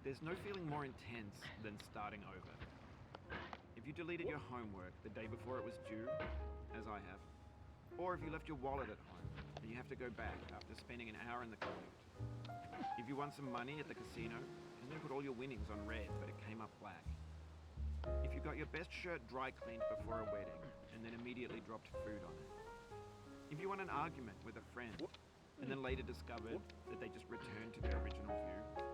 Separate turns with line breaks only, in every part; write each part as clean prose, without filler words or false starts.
There's no feeling more intense than starting over. If you deleted your homework the day before it was due, as I have, or if you left your wallet at home and you have to go back after spending an hour in the commute. If you won some money at the casino and then put all your winnings on red but it came up black. If you got your best shirt dry cleaned before a wedding and then immediately dropped food on it. If you won an argument with a friend and then later discovered that they just returned to their original view.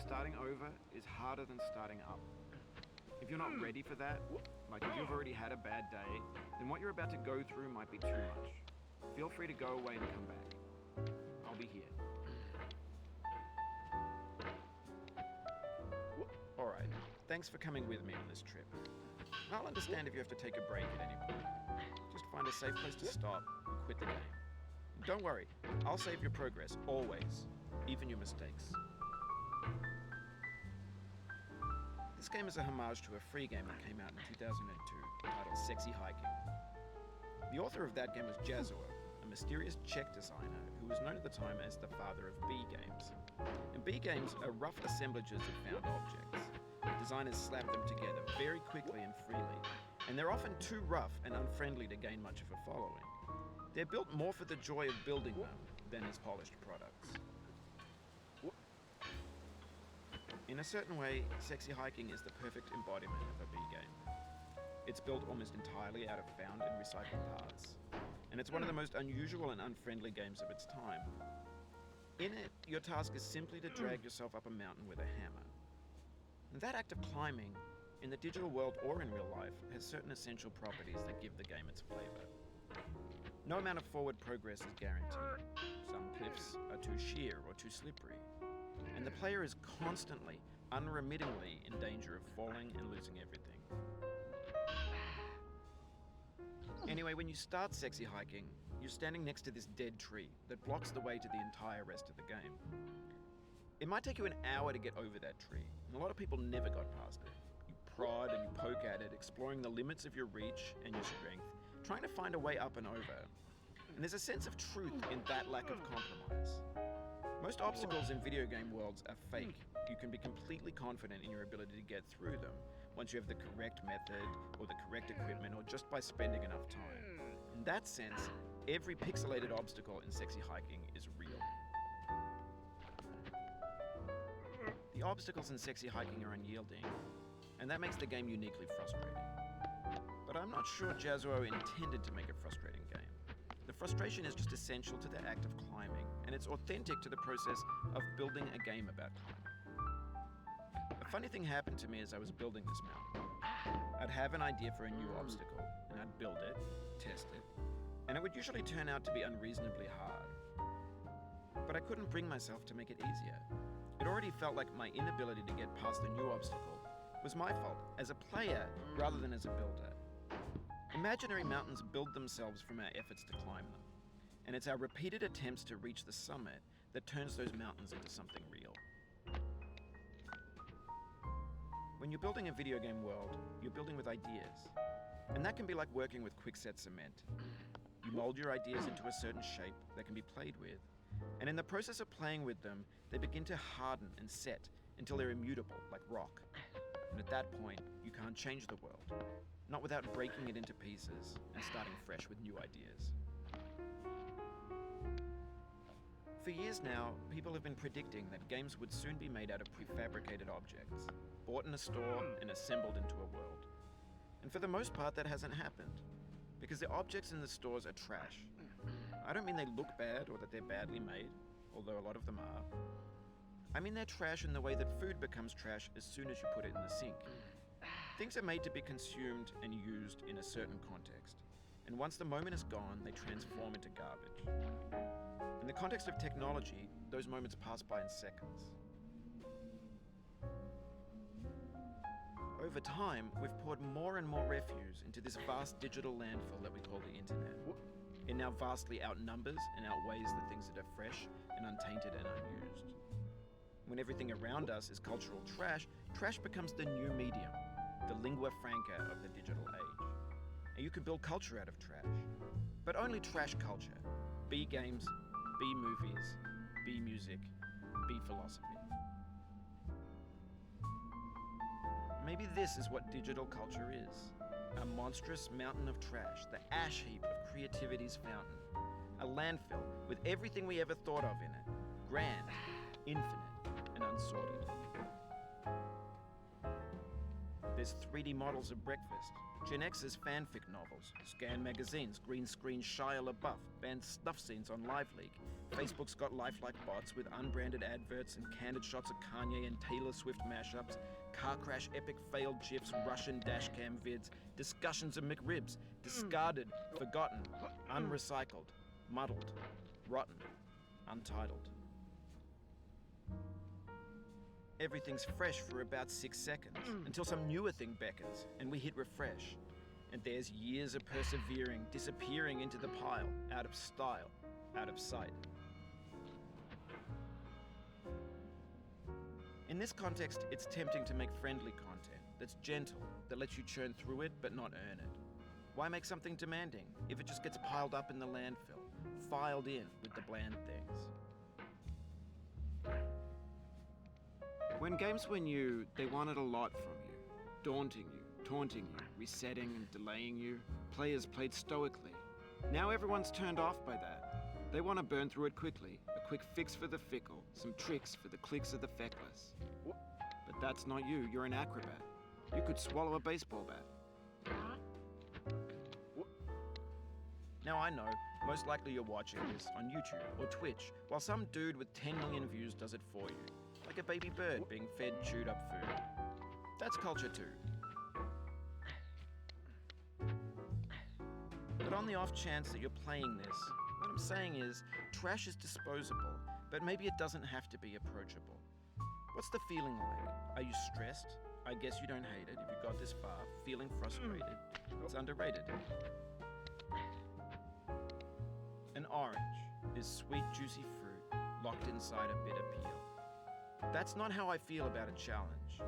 Starting over is harder than starting up. If you're not ready for that, like if you've already had a bad day, then what you're about to go through might be too much. Feel free to go away and come back. I'll be here. Alright, thanks for coming with me on this trip. I'll understand if you have to take a break at any point. Just find a safe place to stop and quit the game. And don't worry, I'll save your progress, always, even your mistakes. This game is a homage to a free game that came out in 2002 titled Sexy Hiking. The author of that game was Jazuo, a mysterious Czech designer who was known at the time as the father of B games. And B games are rough assemblages of found objects. Designers slap them together very quickly and freely, and they're often too rough and unfriendly to gain much of a following. They're built more for the joy of building them than as polished products. In a certain way, Sexy Hiking is the perfect embodiment of a B game. It's built almost entirely out of found and recycled parts, and it's one of the most unusual and unfriendly games of its time. In it, your task is simply to drag yourself up a mountain with a hammer. And that act of climbing, in the digital world or in real life, has certain essential properties that give the game its flavor. No amount of forward progress is guaranteed. Some cliffs are too sheer or too slippery. And the player is constantly, unremittingly in danger of falling and losing everything. Anyway, when you start Sexy Hiking, you're standing next to this dead tree that blocks the way to the entire rest of the game. It might take you an hour to get over that tree, and a lot of people never got past it. You prod and you poke at it, exploring the limits of your reach and your strength, trying to find a way up and over. And there's a sense of truth in that lack of compromise. Most obstacles in video game worlds are fake. You can be completely confident in your ability to get through them once you have the correct method or the correct equipment or just by spending enough time. In that sense, every pixelated obstacle in Sexy Hiking is real. The obstacles in Sexy Hiking are unyielding, and that makes the game uniquely frustrating. But I'm not sure Jazuo intended to make a frustrating game. The frustration is just essential to the act of climbing, and it's authentic to the process of building a game about climbing. A funny thing happened to me as I was building this mountain. I'd have an idea for a new obstacle, and I'd build it, test it, and it would usually turn out to be unreasonably hard. But I couldn't bring myself to make it easier. It already felt like my inability to get past the new obstacle was my fault as a player rather than as a builder. Imaginary mountains build themselves from our efforts to climb them, and it's our repeated attempts to reach the summit that turns those mountains into something real. When you're building a video game world, you're building with ideas, and that can be like working with quickset cement. You mold your ideas into a certain shape that can be played with, and in the process of playing with them, they begin to harden and set until they're immutable, like rock. And at that point, you can't change the world. Not without breaking it into pieces and starting fresh with new ideas. For years now, people have been predicting that games would soon be made out of prefabricated objects, bought in a store and assembled into a world. And for the most part, that hasn't happened, because the objects in the stores are trash. I don't mean they look bad or that they're badly made, although a lot of them are. I mean they're trash in the way that food becomes trash as soon as you put it in the sink. Things are made to be consumed and used in a certain context, and once the moment is gone, they transform into garbage. In the context of technology, those moments pass by in seconds. Over time, we've poured more and more refuse into this vast digital landfill that we call the internet. It now vastly outnumbers and outweighs the things that are fresh and untainted and unused. When everything around us is cultural trash, trash becomes the new medium, the lingua franca of the digital age. And you can build culture out of trash. But only trash culture. B games, B movies, B music, B philosophy. Maybe this is what digital culture is. A monstrous mountain of trash, the ash heap of creativity's fountain. A landfill with everything we ever thought of in it. Grand, infinite, and unsorted. There's 3D models of breakfast, Gen X's fanfic novels, scan magazines, green screen Shia LaBeouf, banned snuff scenes on Live Leak. Facebook's got lifelike bots with unbranded adverts and candid shots of Kanye and Taylor Swift mashups, car crash epic failed GIFs, Russian dashcam vids, discussions of McRibs, discarded, forgotten, unrecycled, muddled, rotten, untitled. Everything's fresh for about 6 seconds, until some newer thing beckons, and we hit refresh. And there's years of persevering, disappearing into the pile, out of style, out of sight. In this context, it's tempting to make friendly content that's gentle, that lets you churn through it but not earn it. Why make something demanding if it just gets piled up in the landfill, filed in with the bland things? When games were new, they wanted a lot from you. Daunting you, taunting you, resetting and delaying you. Players played stoically. Now everyone's turned off by that. They want to burn through it quickly. A quick fix for the fickle. Some tricks for the clicks of the feckless. But that's not you. You're an acrobat. You could swallow a baseball bat. Now I know, most likely you're watching this on YouTube or Twitch, while some dude with 10 million views does it for you. Like a baby bird being fed chewed up food. That's culture too. But on the off chance that you're playing this, what I'm saying is, trash is disposable, but maybe it doesn't have to be approachable. What's the feeling like? Are you stressed? I guess you don't hate it if you got this far. Feeling frustrated? It's underrated. An orange is sweet, juicy fruit locked inside a bitter peel. That's not how I feel about a challenge.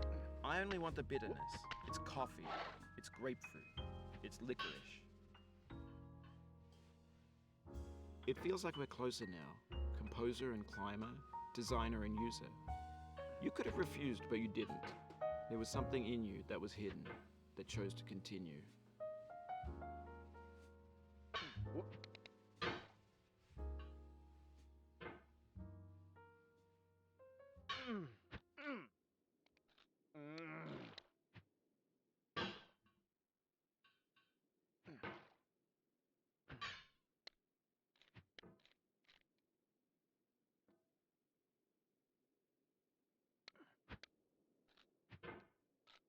I only want the bitterness. It's coffee. It's grapefruit. It's licorice. It feels like we're closer now. Composer and climber, designer and user. You could have refused, but you didn't. There was something in you that was hidden, that chose to continue.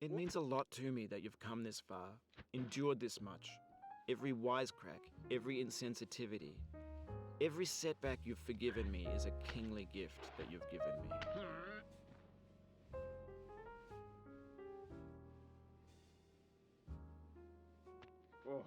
It means a lot to me that you've come this far, endured this much. Every wisecrack, every insensitivity, every setback you've forgiven me is a kingly gift that you've given me. Oh.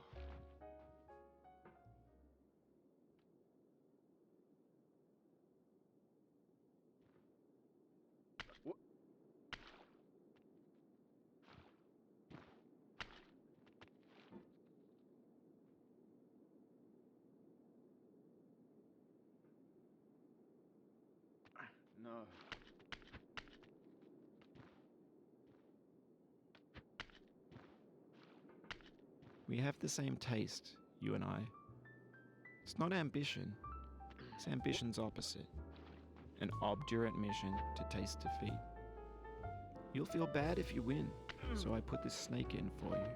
No. We have the same taste, you and I. It's not ambition. It's ambition's opposite. An obdurate mission to taste defeat. You'll feel bad if you win, so I put this snake in for you.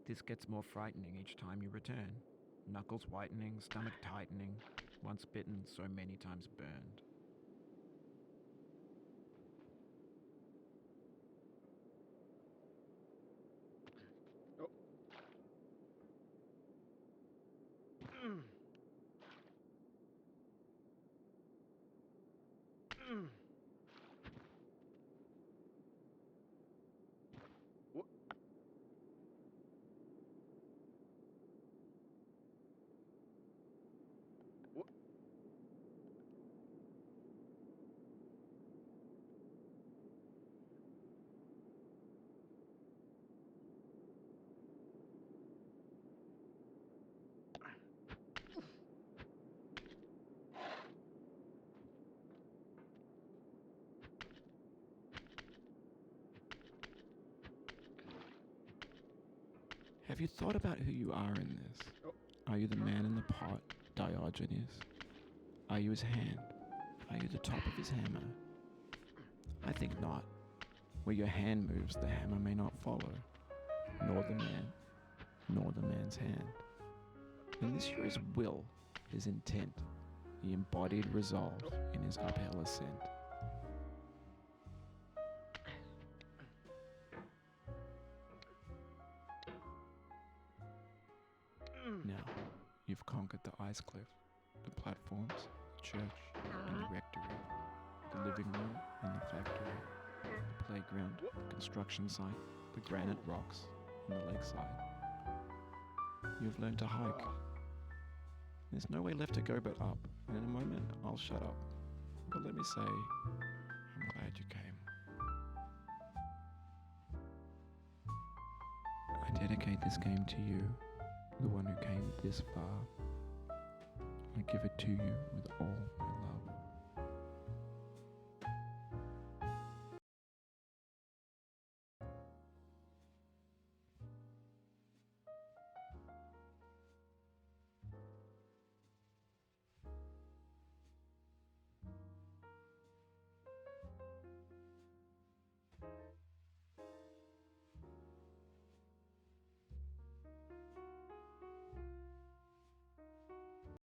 This gets more frightening each time you return. Knuckles whitening, stomach tightening, once bitten, so many times burned. Have you thought about who you are in this? Are you the man in the pot, Diogenes? Are you his hand? Are you the top of his hammer? I think not. Where your hand moves, the hammer may not follow, nor the man, nor the man's hand. And this here is will, his intent, the embodied resolve in his uphill ascent. Now, you've conquered the ice cliff, the platforms, the church, and the rectory, the living room and the factory, the playground, the construction site, the granite rocks, and the lakeside. You've learned to hike. There's no way left to go but up, and in a moment, I'll shut up. But let me say, I'm glad you came. I dedicate this game to you, the one who came this far. I give it to you with all